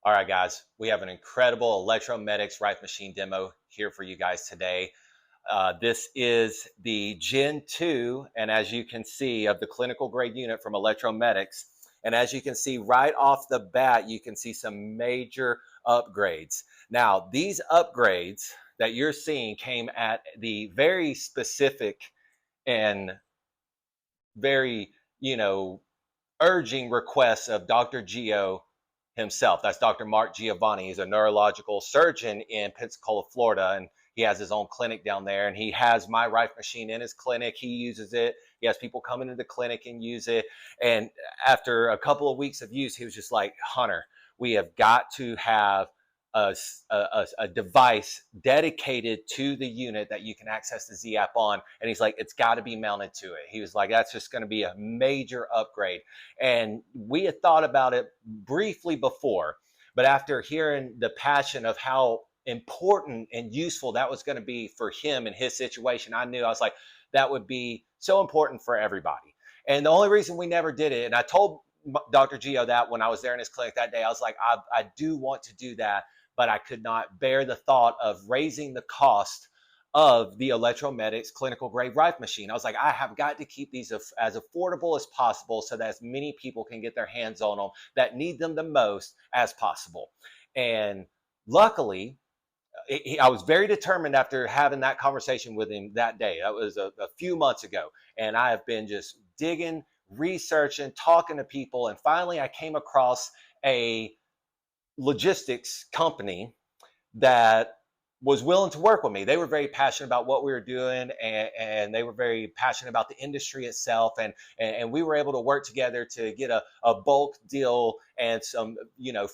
All right, guys, we have an incredible Electromedics Rife machine demo here for you guys today. This is the Gen 2, and as you can see, of the clinical grade unit from Electromedics. And as you can see right off the bat, you can see some major upgrades. Now, these upgrades that you're seeing came at the very specific and very, urging requests of Dr. Gio himself. That's Dr. Mark Giovanni. He's a neurological surgeon in Pensacola, Florida, and he has his own clinic down there. And he has my Rife machine in his clinic. He uses it. He has people come into the clinic and use it. And after a couple of weeks of use, he was just like, Hunter, we have got to have a device dedicated to the unit that you can access the Z app on. And he's like, it's got to be mounted to it. He was like, that's just going to be a major upgrade. And we had thought about it briefly before, but after hearing the passion of how important and useful that was going to be for him and his situation, I knew, I was like, that would be so important for everybody. And the only reason we never did it, and I told Dr. Gio that when I was there in his clinic that day, I was like, I do want to do that, but I could not bear the thought of raising the cost of the Electromedics clinical grade Rife machine. I was like, I have got to keep these as affordable as possible so that as many people can get their hands on them that need them the most as possible. And luckily, I was very determined after having that conversation with him that day. That was a few months ago. And I have been just digging, researching, talking to people. And finally, I came across a logistics company that was willing to work with me. They were very passionate about what we were doing, and they were very passionate about the industry itself. And we were able to work together to get a bulk deal and some,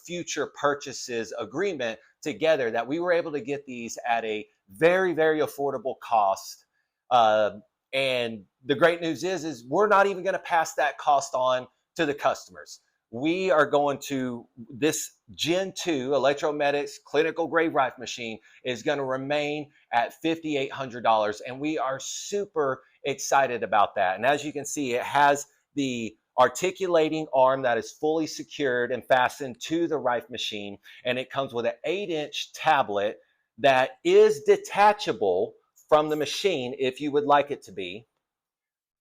future purchases agreement together, that we were able to get these at a very, very affordable cost. And the great news is we're not even going to pass that cost on to the customers. We are going to, this Gen 2 Electromedics clinical grade Rife machine is going to remain at $5,800. And we are super excited about that. And as you can see, it has the articulating arm that is fully secured and fastened to the Rife machine. And it comes with an 8-inch tablet that is detachable from the machine if you would like it to be.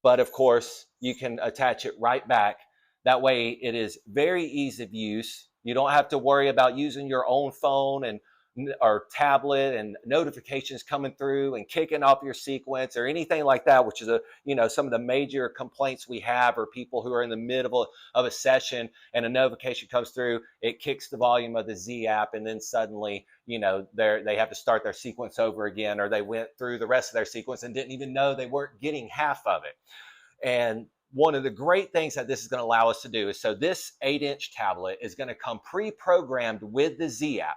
But of course, you can attach it right back. That way it is very easy of use. You don't have to worry about using your own phone or tablet and notifications coming through and kicking off your sequence or anything like that, which is some of the major complaints we have are people who are in the middle of a session and a notification comes through, it kicks the volume of the Z app, and then suddenly, they have to start their sequence over again, or they went through the rest of their sequence and didn't even know they weren't getting half of it. And one of the great things that this is going to allow us to do is, so this 8-inch tablet is going to come pre-programmed with the Z app.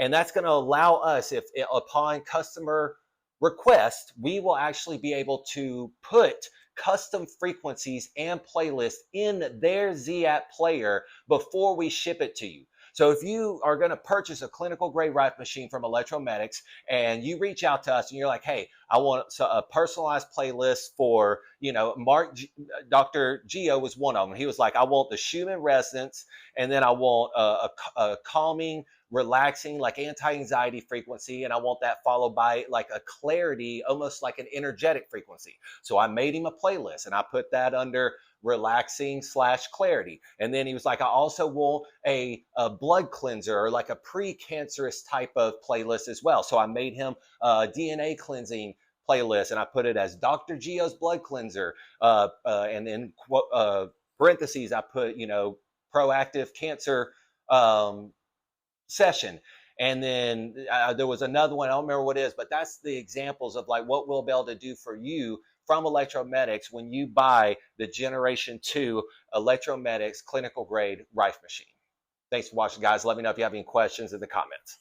And that's going to allow us, if upon customer request, we will actually be able to put custom frequencies and playlists in their Z app player before we ship it to you. So if you are going to purchase a clinical grade Rife machine from Electromedics and you reach out to us and you're like, hey, I want a personalized playlist for, Dr. Gio was one of them. He was like, I want the Schumann resonance, and then I want a calming, relaxing, like anti-anxiety frequency, and I want that followed by like a clarity, almost like an energetic frequency. So I made him a playlist and I put that under relaxing / clarity. And then he was like, I also want a blood cleanser or like a pre-cancerous type of playlist as well. So I made him a DNA cleansing playlist and I put it as Dr. Gio's blood cleanser. And then parentheses, I put, proactive cancer session. And then there was another one, I don't remember what it is, but that's the examples of like what we'll be able to do for you from Electromedics when you buy the Generation 2 Electromedics clinical grade Rife machine. Thanks for watching, guys. Let me know if you have any questions in the comments.